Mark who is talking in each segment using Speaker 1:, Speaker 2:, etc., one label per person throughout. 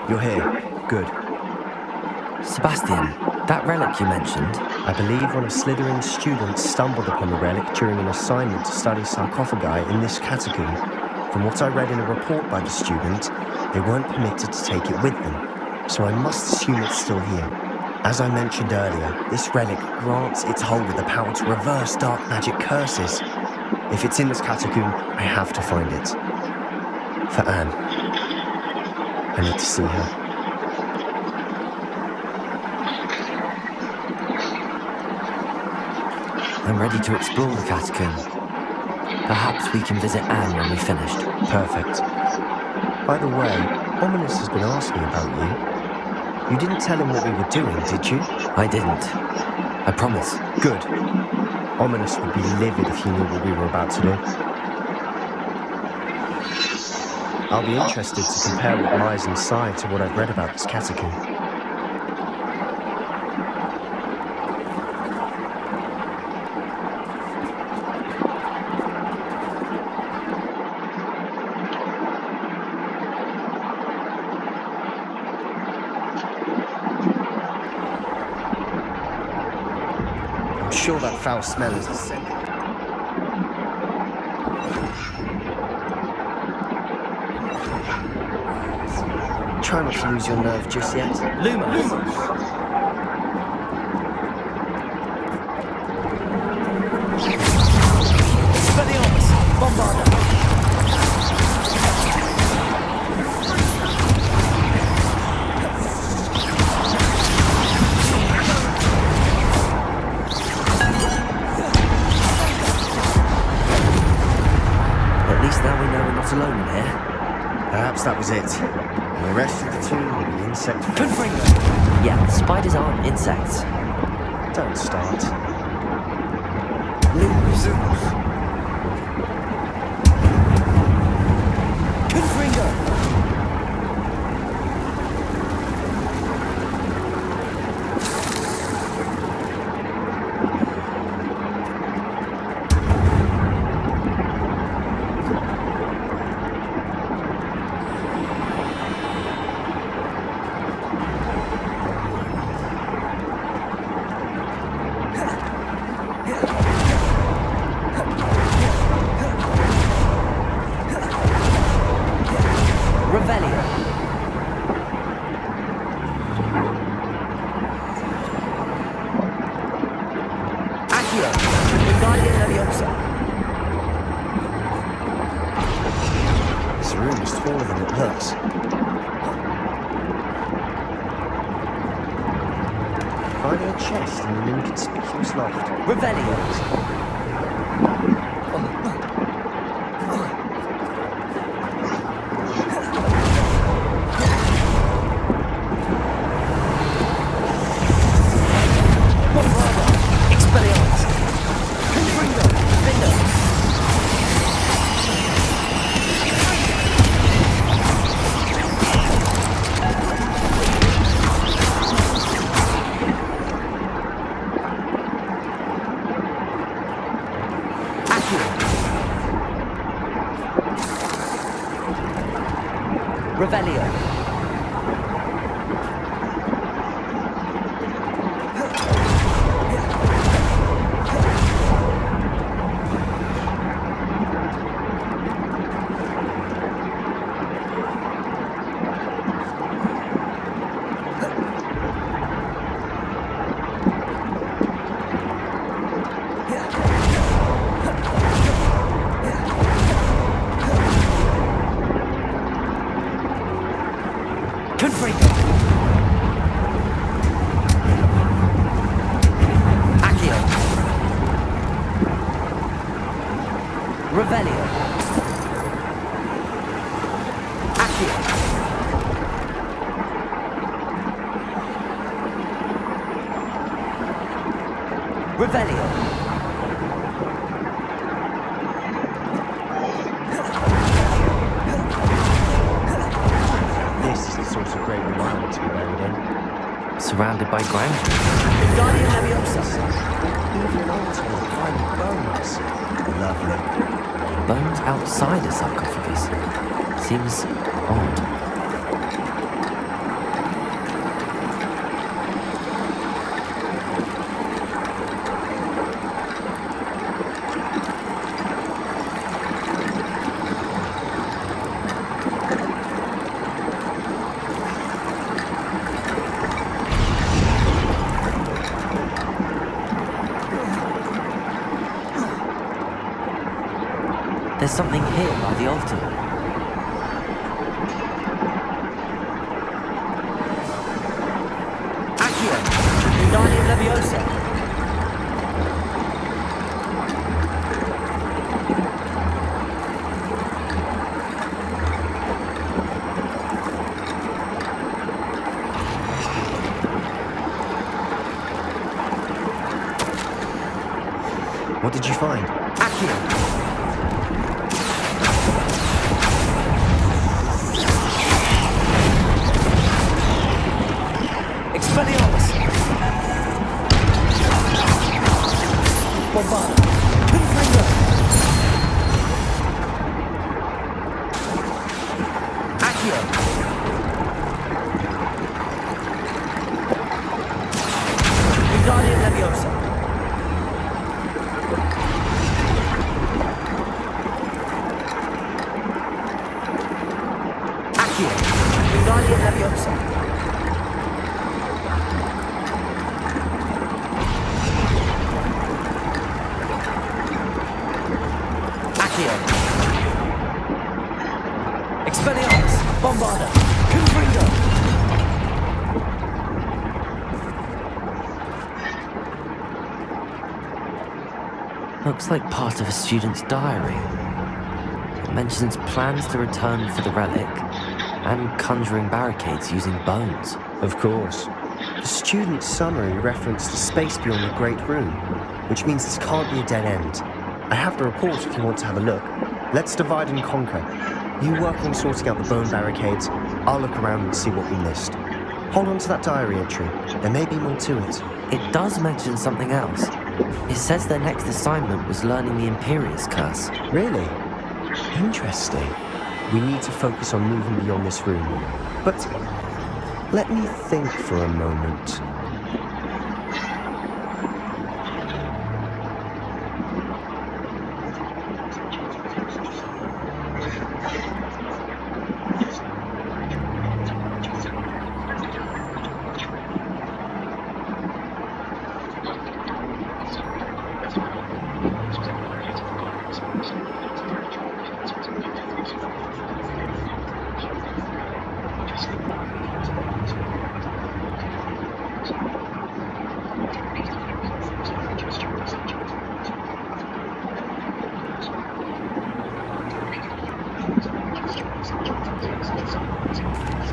Speaker 1: You're here. Good.
Speaker 2: Sebastian, that relic you mentioned.
Speaker 1: I believe one of Slytherin's students stumbled upon the relic during an assignment to study sarcophagi in this catacomb. From what I read in a report by the student, they weren't permitted to take it with them, so I must assume it's still here. As I mentioned earlier, this relic grants its holder the power to reverse dark magic curses. If it's in this catacomb, I have to find it. For Anne. I need to see her.
Speaker 2: I'm ready to explore the catacomb. Perhaps we can visit Anne when we've finished.
Speaker 1: Perfect. By the way, Ominous has been asking about you. You didn't tell him what we were doing, did you?
Speaker 2: I didn't. I promise.
Speaker 1: Good. Ominous would be livid if he knew what we were about to do. I'll be interested to compare what lies inside to what I've read about this catacomb. I'm sure that foul smell is the scent. Try not to lose your nerve just yet.
Speaker 2: Lumos! Expelliarmus! Bombarda! At least now we know we're not alone in here.
Speaker 1: Perhaps that was it. And the rest of the two will be insect
Speaker 2: Confringo! Yeah, spiders aren't insects.
Speaker 1: Don't start.
Speaker 2: Lumos! Confringo!
Speaker 1: This room is taller than it looks. Finding a chest in an inconspicuous loft.
Speaker 2: Revelio! Revelio. Revelio. Accio. Revelio.
Speaker 1: This is the source of great environment to be buried in.
Speaker 2: Surrounded by ground.
Speaker 1: Guardian Leviosa. Even an altar with climbing bones. Lovely.
Speaker 2: Bones outside a sarcophagus. Seems odd. There's something here by the altar.
Speaker 3: Accio! Wingardium Leviosa!
Speaker 1: What did you find?
Speaker 3: Accio! Expelliarmus! Bombada! Confringo! Accio! Wingardium Leviosa! Accio! Wingardium Leviosa! Expelliarmus! Bombada! Confringo!
Speaker 2: Looks like part of a student's diary. It mentions plans to return for the relic and conjuring barricades using bones.
Speaker 1: Of course. The student's summary referenced the space beyond the Great Room, which means this can't be a dead end. I have the report if you want to have a look. Let's divide and conquer. You work on sorting out the bone barricades. I'll look around and see what we missed. Hold on to that diary entry. There may be more to it.
Speaker 2: It does mention something else. It says their next assignment was learning the Imperius Curse.
Speaker 1: Really? Interesting. We need to focus on moving beyond this room. But let me think for a moment.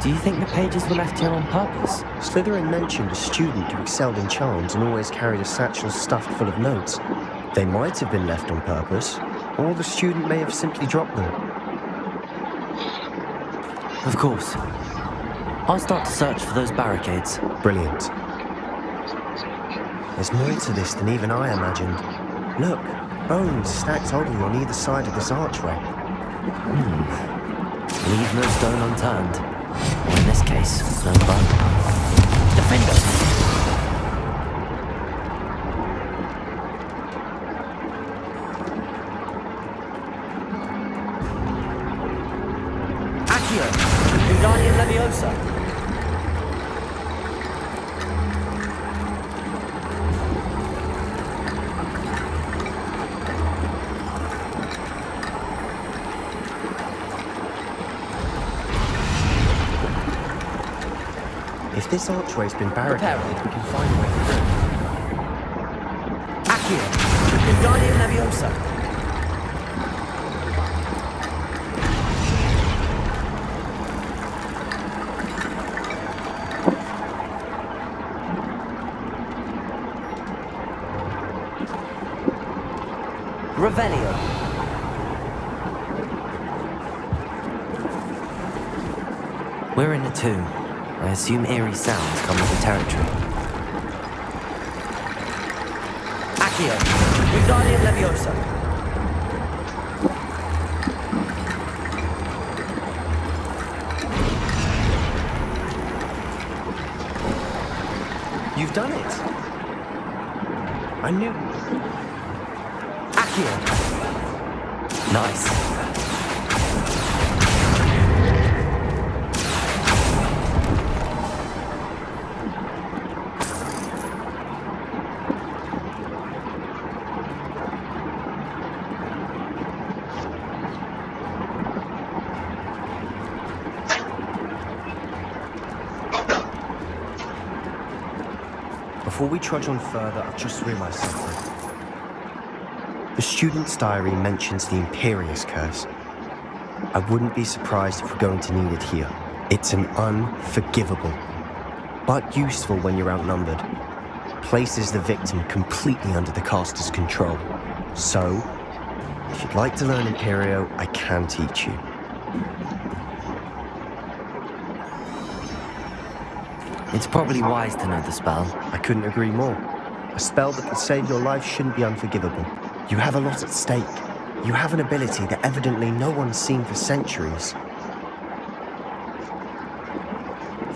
Speaker 2: Do you think the pages were left here on purpose?
Speaker 1: Slytherin mentioned a student who excelled in charms and always carried a satchel stuffed full of notes. They might have been left on purpose, or the student may have simply dropped them.
Speaker 2: Of course. I'll start to search for those barricades.
Speaker 1: Brilliant. There's more to this than even I imagined. Look, bones stacked oddly on either side of this archway.
Speaker 2: Leave no stone unturned. Or in this case, no bone.
Speaker 3: Defender! Accio! Wingardium Leviosa!
Speaker 1: If this archway's been barricaded, we can find a way through.
Speaker 3: Accio! Wingardium Leviosa! Revelio!
Speaker 2: We're in a tomb. I assume eerie sounds come with the territory.
Speaker 3: Accio! Wingardium Leviosa!
Speaker 1: You've done it! I knew...
Speaker 3: Accio!
Speaker 2: Nice.
Speaker 1: Before we trudge on further, I've just realized something. The student's diary mentions the Imperious Curse. I wouldn't be surprised if we're going to need it here. It's an unforgivable, but useful when you're outnumbered. Places the victim completely under the caster's control. So, if you'd like to learn Imperio, I can teach you.
Speaker 2: It's probably wise to know the spell.
Speaker 1: I couldn't agree more. A spell that could save your life shouldn't be unforgivable. You have a lot at stake. You have an ability that evidently no one's seen for centuries.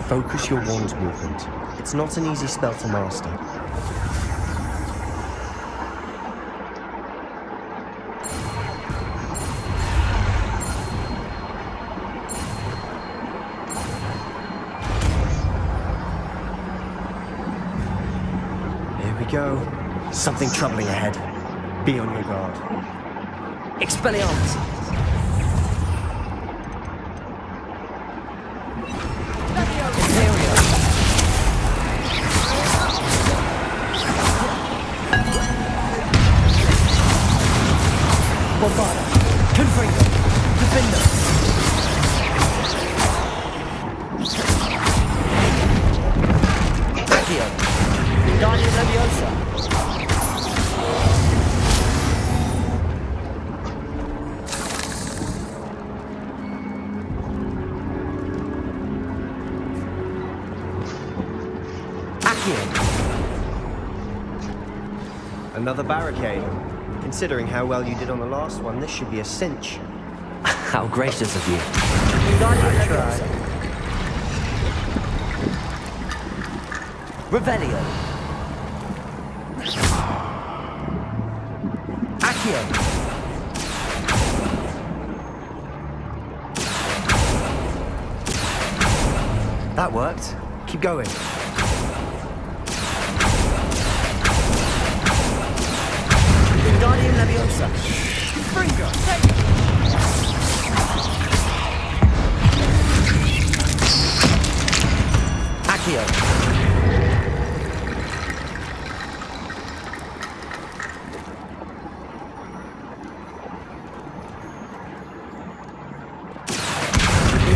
Speaker 1: Focus your wand's movement. It's not an easy spell to master. Here we go. Something troubling ahead. Be on your guard.
Speaker 3: Expelliarmus! Imperio! Bombarda! Confringo! Defender! Accio! Guardian Leviosa!
Speaker 1: Another barricade. Considering how well you did on the last one, this should be a cinch.
Speaker 2: How gracious of you.
Speaker 3: Guardian Leviosa! Revelio! Accio!
Speaker 1: That worked. Keep going.
Speaker 3: Guardian Leviosa! Fringo! Take it! Accio!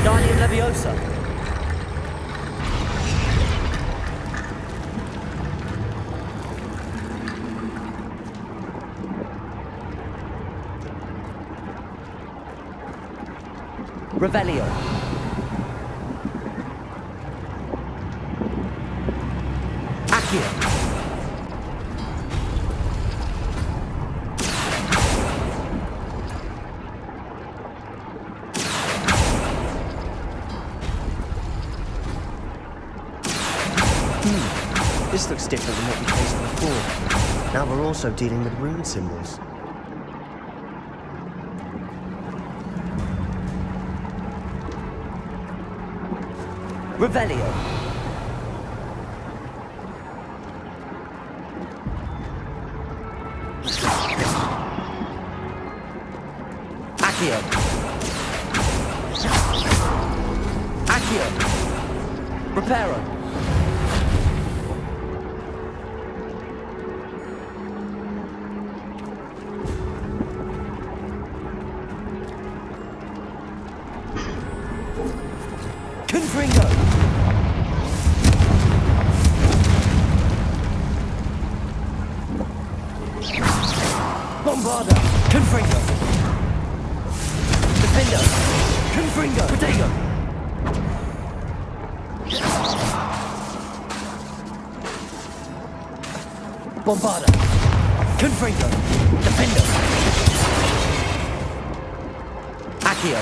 Speaker 3: Guardian Leviosa! Revelio. Accio.
Speaker 1: This looks different than what we faced before. Now we're also dealing with rune symbols.
Speaker 3: Revelio. Accio. Accio. Reparo. Confringo. Bombarda! Confringo! Defender! Confringo! Protego! Bombarda! Confringo! Defender! Accio!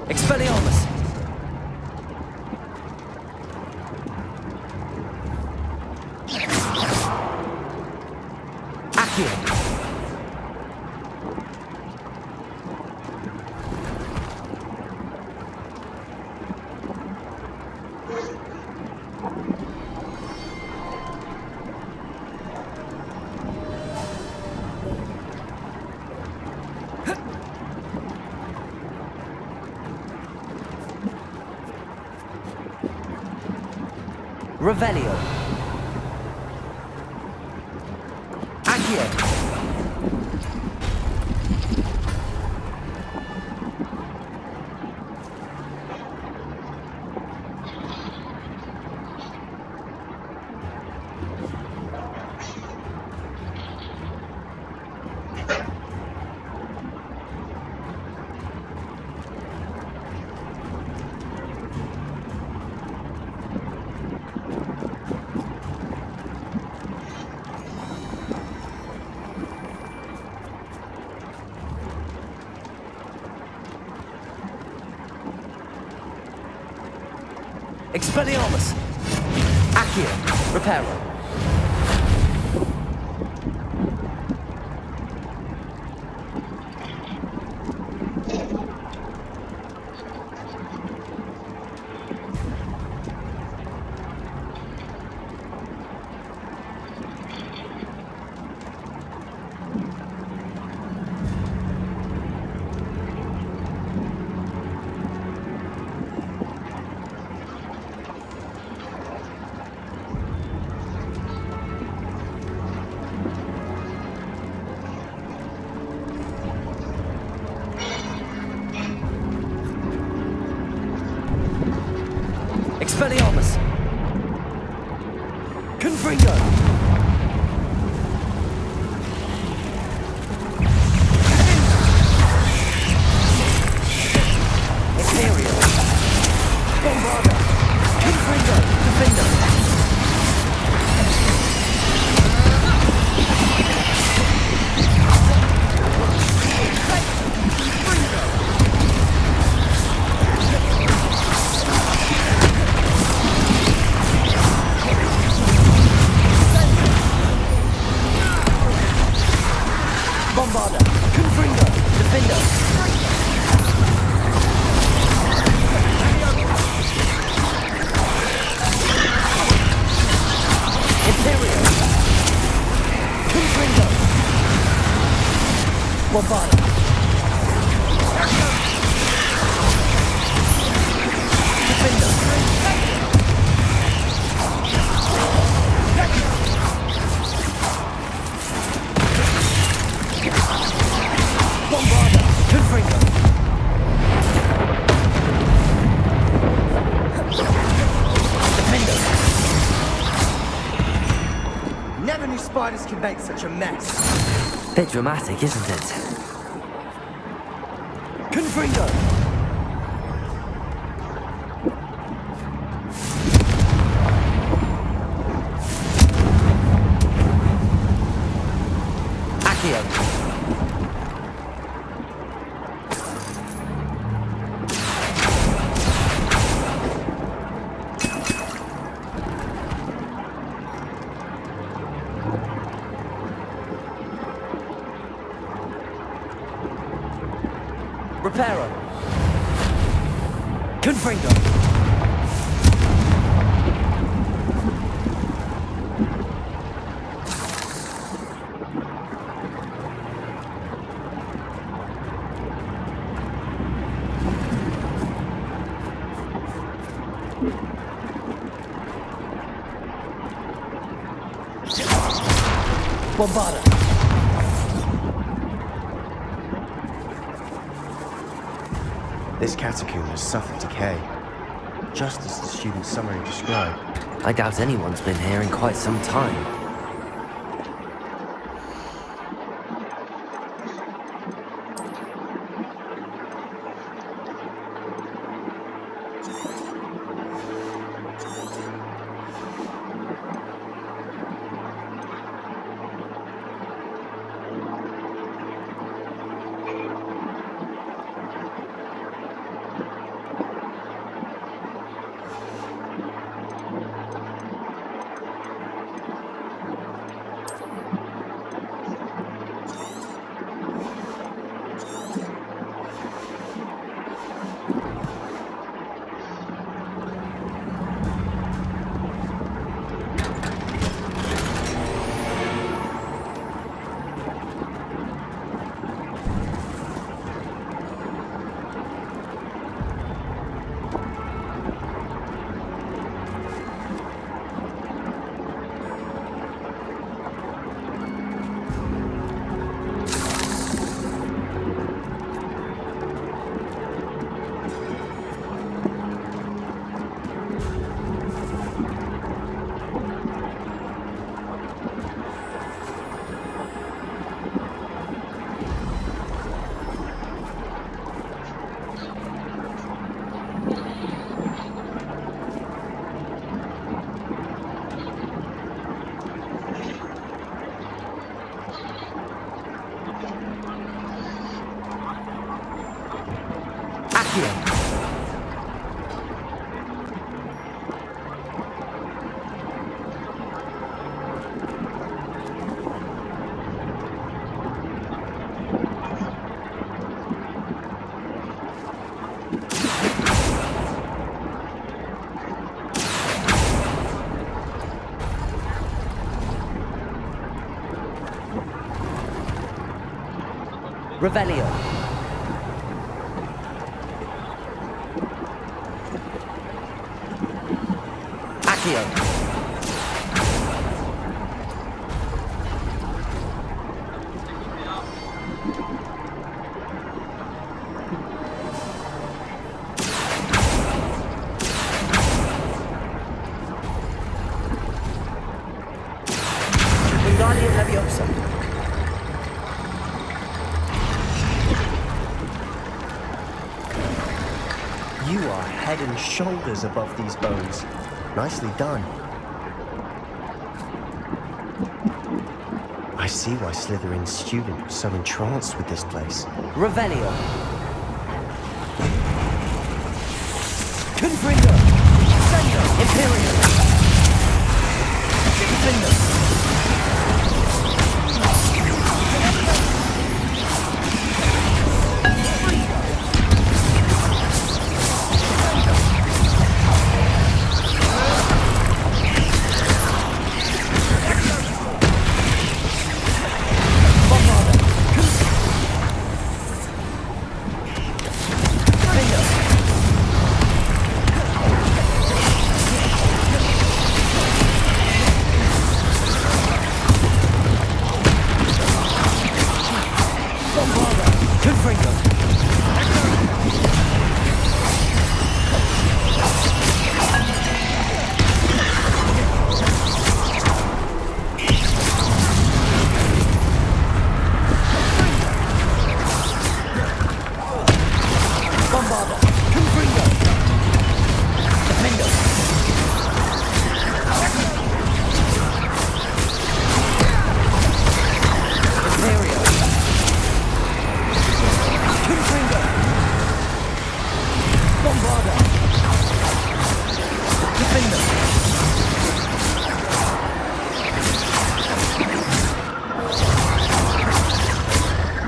Speaker 3: Expelliarmus! Accio! Revelio. Accio. Expelliarmus! Accio! Reparo! Expelliarmus! Confringo! Imperial! Bombarda! Confringo! Defender! Bombarda! Confringo! Defender! Imperial! Confringo! Bombarda! Defender! Bombarda! Confringo! Defender!
Speaker 1: Never knew spiders could make such a mess.
Speaker 2: Bit dramatic, isn't it?
Speaker 3: Confringo! Accio! Reparo! Confringo! Bombarda!
Speaker 1: This catacomb has suffered decay, just as the student's summary described.
Speaker 2: I doubt anyone's been here in quite some time.
Speaker 3: Accio. Revelio. Accio. Wingardium Leviosa.
Speaker 1: You are head and shoulders above these bones. Nicely done. I see why Slytherin's student was so entranced with this place.
Speaker 3: Revelio. Confringo. Sendo. Imperium. Defender.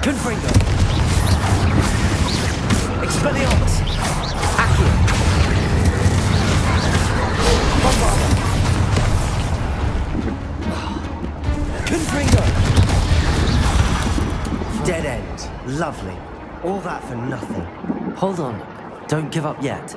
Speaker 3: Confringo. Expelliarmus. Accio. Bombarda. Confringo.
Speaker 1: Dead end. Lovely. All that for nothing.
Speaker 2: Hold on. Don't give up yet.